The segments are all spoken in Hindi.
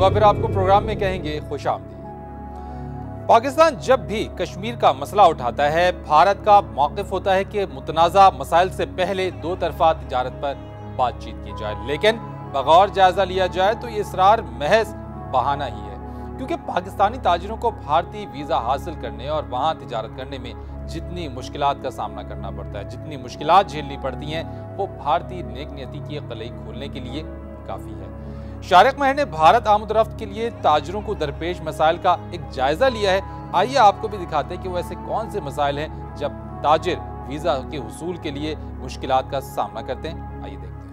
बार फिर आपको प्रोग्राम में कहेंगे खुशामदीद। पाकिस्तान जब भी कश्मीर का मसला उठाता है, भारत का मौक़िफ़ होता है कि मुतनाज़ा मसाइल से पहले दो तरफा तिजारत पर बातचीत की जाए, लेकिन बगौर जायजा लिया जाए तो ये इसरार महज बहाना ही है, क्योंकि पाकिस्तानी ताजिरों को भारतीय वीज़ा हासिल करने और वहाँ तिजारत करने में जितनी मुश्किलात का सामना करना पड़ता है, जितनी मुश्किलात झेलनी पड़ती हैं, वो भारतीय नेक नियति की कलई खोलने के लिए काफ़ी है। शारिक महर ने भारत आमद-रफ्त के लिए ताजिरों को दरपेश मसाइल का एक जायजा लिया है। आइए आपको भी दिखाते हैं कि वो ऐसे कौन से मसाइल हैं जब ताजिर वीजा के हुसूल के लिए मुश्किलात का सामना करते हैं। आइए देखते हैं।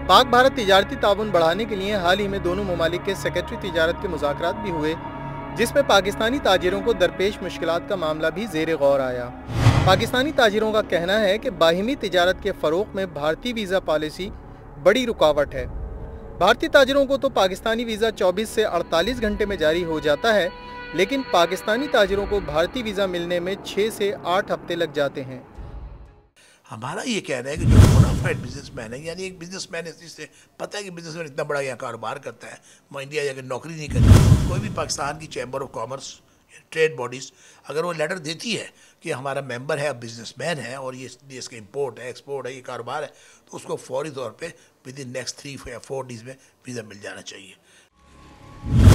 पाक भारत तिजारती ताउन बढ़ाने के लिए हाल ही में दोनों ममालिक के सेक्रेटरी तिजारत के मुज़ाकरात भी हुए, जिसमें पाकिस्तानी ताजिरों को दरपेश मुश्किलात का मामला भी ज़ेर गौर आया। पाकिस्तानी ताजिरों का कहना है कि बाहिमी तिजारत के फ़रोग़ में भारतीय वीज़ा पॉलिसी बड़ी रुकावट है। भारतीय ताजिरों को तो पाकिस्तानी वीज़ा 24 से 48 घंटे में जारी हो जाता है, लेकिन पाकिस्तानी ताजिरों को भारतीय वीज़ा मिलने में 6 से 8 हफ्ते लग जाते हैं। हमारा ये कहना है कि जो बोनाफाइड बिजनेसमैन है, यानी एक बिजनेसमैन है जिससे पता है कि बिजनेसमैन इतना बड़ा यहाँ कारोबार करता है, वो इंडिया जाकर नौकरी नहीं करती, कोई भी पाकिस्तान की chamber of commerce, trade bodies अगर वो लेटर देती है कि हमारा मेंबर है, बिजनेसमैन है और ये इसका इंपोर्ट है, एक्सपोर्ट है, ये कारोबार है, तो उसको फौरी तौर पे विद इन नेक्स्ट 3 या 4 डेज़ में वीज़ा मिल जाना चाहिए।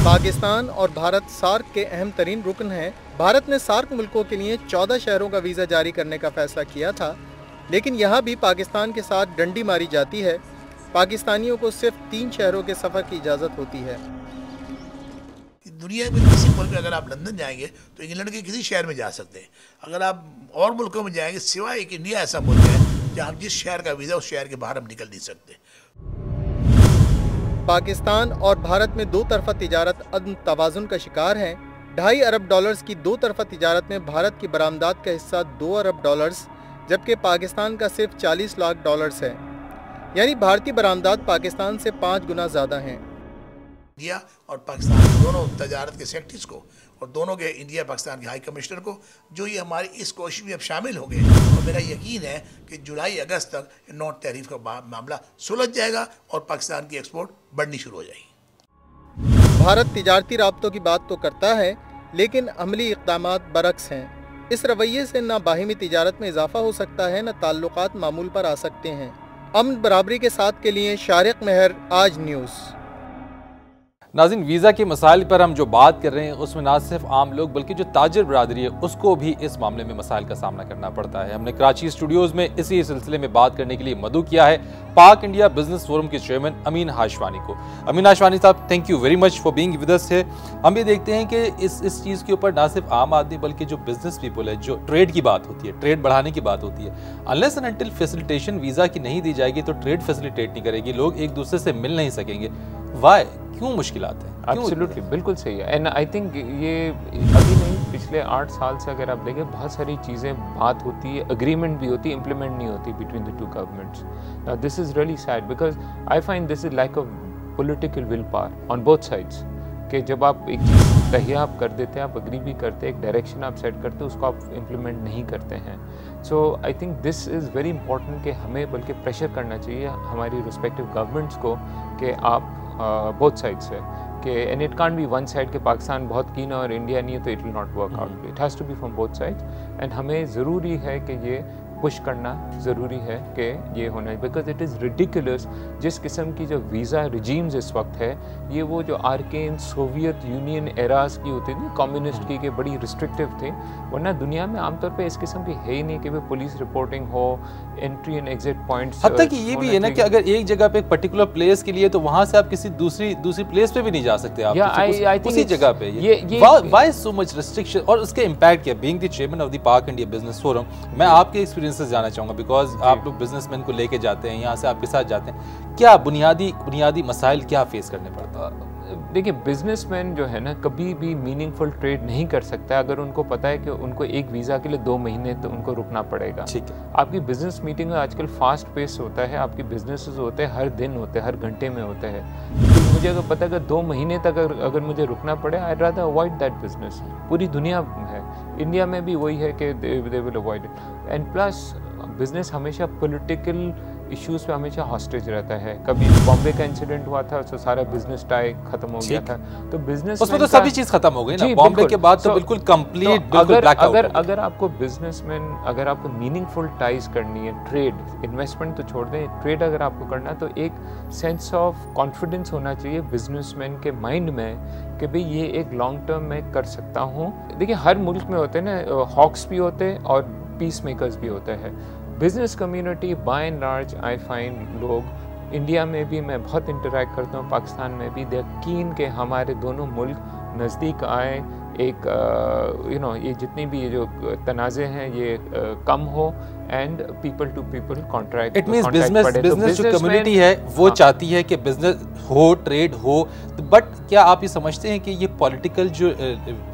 पाकिस्तान और भारत सार्क के अहम तरीन रुकन हैं। भारत ने सार्क मुल्कों के लिए 14 शहरों का वीज़ा जारी करने का फैसला किया था, लेकिन यहाँ भी पाकिस्तान के साथ डंडी मारी जाती है। पाकिस्तानियों को सिर्फ 3 शहरों के सफ़र की इजाज़त होती है। दुनिया में किसी मुल्क में अगर आप लंदन जाएंगे तो इंग्लैंड के किसी शहर में जा सकते हैं। अगर आप और मुल्कों में जाएंगे, सिवाय एक इंडिया ऐसा मुल्क है जहाँ जिस शहर का वीज़ा उस शहर के बाहर हम निकल नहीं सकते। पाकिस्तान और भारत में दो तरफा तिजारत अदम तवाज़ुन का शिकार है। $2.5 अरब की दो तरफा तिजारत में भारत की बरामदात का हिस्सा $2 अरब, जबकि पाकिस्तान का सिर्फ $40 लाख है, यानी भारतीय बरामदात पाकिस्तान से 5 गुना ज़्यादा हैं। इंडिया और पाकिस्तान दोनों तजारत के सेक्रेटरीज को और दोनों के इंडिया पाकिस्तान के हाई कमिश्नर को जो ये हमारी इस कोशिश में अब शामिल हो गए, और मेरा यकीन है कि जुलाई अगस्त तक नॉट टैरिफ का मामला सुलझ जाएगा और पाकिस्तान की एक्सपोर्ट बढ़नी शुरू हो जाएगी। भारत तिजारती राब्तों की बात तो करता है, लेकिन अमली इक़दामात बरक्स हैं। इस रवैये से न बाहिमी तिजारत में इजाफा हो सकता है, न ताल्लुकात मामूल पर आ सकते हैं। अमन बराबरी के साथ के लिए शारिक महर, आज न्यूज़। नाज़रीन, वीज़ा के मसाइल पर हम जो बात कर रहे हैं उसमें ना सिर्फ आम लोग बल्कि जो ताजिर बरादरी है उसको भी इस मामले में मसाइल का सामना करना पड़ता है। हमने कराची स्टूडियोज़ में इसी सिलसिले में बात करने के लिए मदऊ किया है पाक इंडिया बिजनेस फोरम के चेयरमैन अमीन हाशवानी को। अमीन हाशवानी साहब, thank you very much for being with us. हम ये देखते हैं कि इस चीज़ के ऊपर ना सिर्फ आम आदमी बल्कि जो बिजनेस पीपल है, जो ट्रेड की बात होती है, ट्रेड बढ़ाने की बात होती है, unless and until facilitation visa की नहीं दी जाएगी तो ट्रेड फैसिलिटेट नहीं करेगी, लोग एक दूसरे से मिल नहीं सकेंगे। वाई, क्यों मुश्किलात है? एब्सोल्युटली, बिल्कुल सही है। एंड आई थिंक ये अभी नहीं, पिछले 8 साल से अगर आप देखें बहुत सारी चीज़ें बात होती है, अग्रीमेंट भी होती है, इम्प्लीमेंट नहीं होती between the 2 governments. Now this is really sad because I find this is like a political will power on both sides, कि जब आप एक चीज़ तहिया आप कर देते हैं, आप अग्री भी करते हैं, एक डायरेक्शन आप सेट करते हैं, उसको आप इम्प्लीमेंट नहीं करते हैं। So I think this is very important कि हमें बल्कि प्रेशर करना चाहिए हमारी रिस्पेक्टिव गवर्नमेंट्स को कि आप बोथ साइड से कि and it can't be one side कि पाकिस्तान बहुत कीन है और इंडिया नहीं है तो it will not work out. It has to be from both sides and हमें ज़रूरी है कि ये पुश करना ज़रूरी है कि ये होना है, बिकॉज इट इज़ रिडिकुलस जिस किस्म की जो वीज़ा रिजीम्स इस वक्त है, ये वो जो आर्केन सोवियत यूनियन एराज की होती थी, कम्युनिस्ट की, के बड़ी रिस्ट्रिक्टिव थे, वरना दुनिया में आमतौर पे इस किस्म की है ही नहीं कि भाई पुलिस रिपोर्टिंग हो, एंट्री एंड एग्जिट पॉइंट्स। हद तक ये भी है ना कि अगर एक जगह पे एक पर्टिकुलर प्लेस के लिए तो वहाँ से आप किसी दूसरी प्लेस पे भी नहीं जा सकते आप, उसी जगह पे। व्हाई सो मच रिस्ट्रिक्शन और उसके इम्पैक्ट क्या? Being the chairman of the पाक इंडिया बिजनेस फोरम, मैं आपके एक्सपीरियंस से जानना चाहूँगा, बिकॉज आप लोग बिजनेसमैन को लेके जाते हैं, यहाँ से आपके साथ जाते हैं, क्या बुनियादी मसाइल क्या फेस करने पड़ता है? देखिए, बिजनेसमैन जो है ना कभी भी मीनिंगफुल ट्रेड नहीं कर सकता अगर उनको पता है कि उनको एक वीज़ा के लिए 2 महीने तो उनको रुकना पड़ेगा। ठीक है। आपकी बिजनेस मीटिंग आजकल फास्ट पेस होता है, आपकी बिजनेसेस होते हैं हर दिन होते हैं, हर घंटे में होते हैं, तो मुझे अगर पता है कि 2 महीने तक अगर मुझे रुकना पड़े, I rather avoid that business. पूरी दुनिया है, इंडिया में भी वही है कि they will avoid it. And plus business हमेशा पॉलिटिकल इश्यूज़ पे हमेशा हॉस्टेज रहता है। कभी बॉम्बे का इंसिडेंट हुआ था तो सारा बिजनेस टाई खत्म हो गया था, तो बिजनेस उसमें तो सभी चीज़ खत्म हो गई ना, बॉम्बे के बाद तो बिल्कुल कंप्लीट, बिल्कुल ब्लैकआउट। अगर आपको बिजनेसमैन, अगर आपको मीनिंगफुल टाइज करनी है, ट्रेड इन्वेस्टमेंट तो छोड़ दें, ट्रेड अगर आपको करना है तो एक सेंस ऑफ कॉन्फिडेंस होना चाहिए बिजनेसमैन के माइंड में कि भाई ये एक लॉन्ग टर्म में कर सकता हूँ। देखिए हर मुल्क में होते हैं ना, हॉक्स भी होते हैं और पीस मेकर्स भी होते हैं। Business community bye and large I find, लोग इंडिया में भी, मैं बहुत इंटरेक्ट करता हूँ, पाकिस्तान में भी, दे कीन के हमारे दोनों मुल्क नज़दीक आए, एक ये जितनी भी ये जो तनाज़े हैं ये कम हो and people to people contract. It means business जो कम्युनिटी है वो चाहती है कि बिजनेस हो, ट्रेड हो, बट क्या आप ये समझते हैं कि ये पॉलिटिकल जो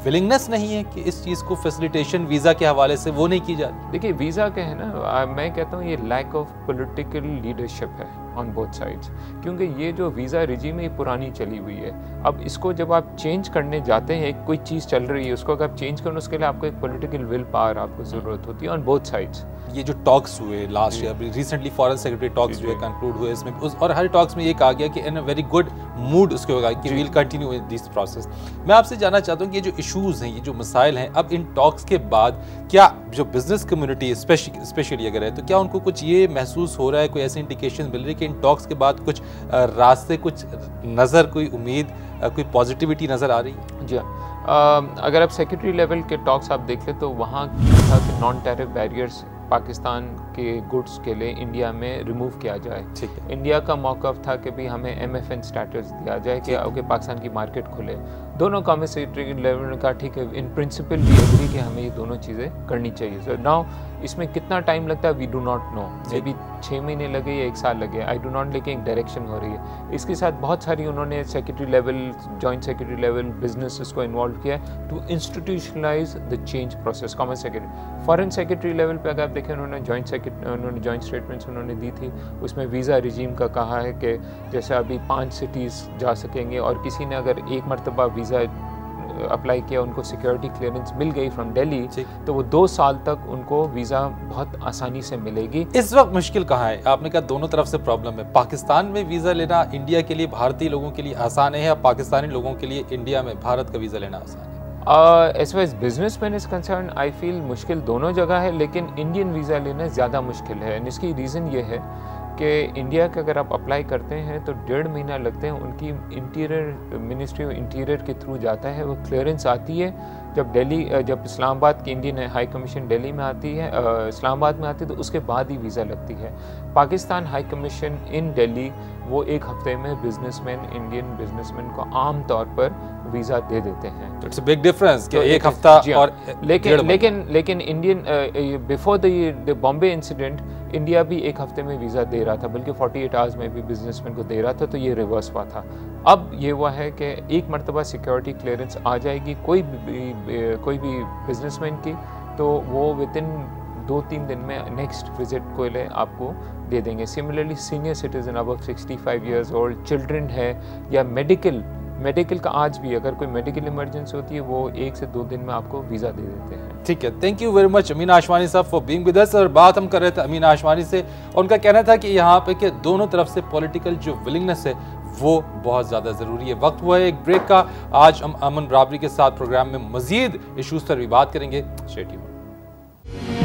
विलिंगनेस नहीं है कि इस चीज़ को फैसिलिटेशन वीज़ा के हवाले से वो नहीं की जाती? देखिए वीज़ा के है ना, मैं कहता हूँ ये लैक ऑफ पॉलिटिकल लीडरशिप है ऑन बोथ साइड्स, क्योंकि ये जो वीज़ा रिजीम है ये पुरानी चली हुई है। अब इसको जब आप चेंज करने जाते हैं, कोई चीज़ चल रही है उसको अगर आप चेंज करना, उसके लिए आपको एक पॉलिटिकल विल पावर आपको ज़रूरत होती है ऑन बोथ साइड्स। ये जो टॉक्स हुए last year, recently foreign secretary talks हुए, कंक्लूड हुए, इसमें और हर टॉक्स में ये कहा गया कि in a very good mood उसके होगा कि will continue in this process. मैं आपसे जानना चाहता हूँ कि ये जो इश्यूज़ हैं, ये जो मसाइल हैं, अब इन टॉक्स के बाद क्या जो बिजनेस कम्युनिटी स्पेशली अगर है तो क्या उनको कुछ ये महसूस हो रहा है, कोई ऐसी इंडिकेशन मिल रही है कि इन टॉक्स के बाद कुछ रास्ते, कुछ नज़र, कोई उम्मीद, कोई पॉजिटिविटी नज़र आ रही है? जी अगर आप सेक्रेटरी लेवल के टॉक्स आप देख लें तो वहाँ था कि नॉन टैरिफ बैरियर्स पाकिस्तान के गुड्स के लिए इंडिया में रिमूव किया जाए। ठीक है। इंडिया का मौक़िफ़ था कि भी हमें MFN स्टेटस दिया जाए कि पाकिस्तान की मार्केट खुले। दोनों कॉमर्स सेक्रेटरी लेवल ने कहा ठीक है, इन प्रिंसिपल भी एग्री कि हमें ये दोनों चीज़ें करनी चाहिए। सो नाउ इसमें कितना टाइम लगता है we do not know, maybe 6 महीने लगे या 1 साल लगे, आई डू नॉट, लेकिन एक डायरेक्शन हो रही है। इसके साथ बहुत सारी उन्होंने secretary level, joint secretary level business को इन्वॉल्व किया to institutionalise the change process. Commerce secretary, foreign secretary level पे अगर आप देखें, उन्होंने जॉइंट स्टेटमेंट्स उन्होंने दी थी, उसमें वीज़ा रिजीम का कहा है कि जैसे अभी 5 सिटीज़ जा सकेंगे और किसी ने अगर एक मरतबा वीज़ा अप्लाई किया, उनको सिक्योरिटी क्लियरेंस मिल गई फ्रॉम दिल्ली, तो वो 2 साल तक उनको वीज़ा बहुत आसानी से मिलेगी। इस वक्त मुश्किल कहाँ है? आपने कहा दोनों तरफ से प्रॉब्लम है। पाकिस्तान में वीज़ा लेना इंडिया के लिए, भारतीय लोगों के लिए आसान है, या पाकिस्तानी लोगों के लिए इंडिया में भारत का वीज़ा लेना आसान है? As far as businessman is concern, I feel मुश्किल दोनों जगह है, लेकिन इंडियन वीज़ा लेना ज़्यादा मुश्किल है। एंड इसकी रीज़न ये है कि इंडिया का अगर आप अप्लाई करते हैं तो 1.5 महीना लगते हैं, उनकी इंटीरियर मिनिस्ट्री ऑफ इंटीरियर के थ्रू जाता है, वो क्लियरेंस आती है। जब इस्लामाबाद की इंडियन हाई कमीशन दिल्ली में आती है, इस्लामाबाद में आती है, तो उसके बाद ही वीज़ा लगती है। पाकिस्तान हाई कमीशन इन दिल्ली वो 1 हफ्ते में इंडियन बिजनेसमैन को आम तौर पर वीज़ा दे देते हैं। इट्स अ बिग डिफरेंस कि 1 हफ्ता और लेकिन Indian before the Bombay incident India भी 1 हफ्ते में वीज़ा दे रहा था, बल्कि 48 आवर्स में भी बिजनेसमैन को दे रहा था, तो ये रिवर्स हुआ था। अब ये हुआ है कि एक मरतबा सिक्योरिटी क्लियरेंस आ जाएगी कोई भी बिजनेसमैन की, तो वो विदिन 2-3 दिन में नेक्स्ट विजिट को ले आपको दे देंगे। Similarly senior citizen above 65 years old, children है, या मेडिकल का आज भी अगर कोई मेडिकल इमरजेंसी होती है, वो 1 से 2 दिन में आपको वीज़ा दे देते हैं। ठीक है, थैंक यू वेरी मच अमीन आशवानी साहब फॉर बीइंग विद अस। और बात हम कर रहे थे अमीन आशवानी से, उनका कहना था कि यहाँ पे कि दोनों तरफ से पॉलिटिकल जो विलिंगनेस है वो बहुत ज़्यादा ज़रूरी है। वक्त हुआ है एक ब्रेक का। आज हम अमन बराबरी के साथ प्रोग्राम में मज़ीद इशूज़ पर भी बात करेंगे। Stay tuned.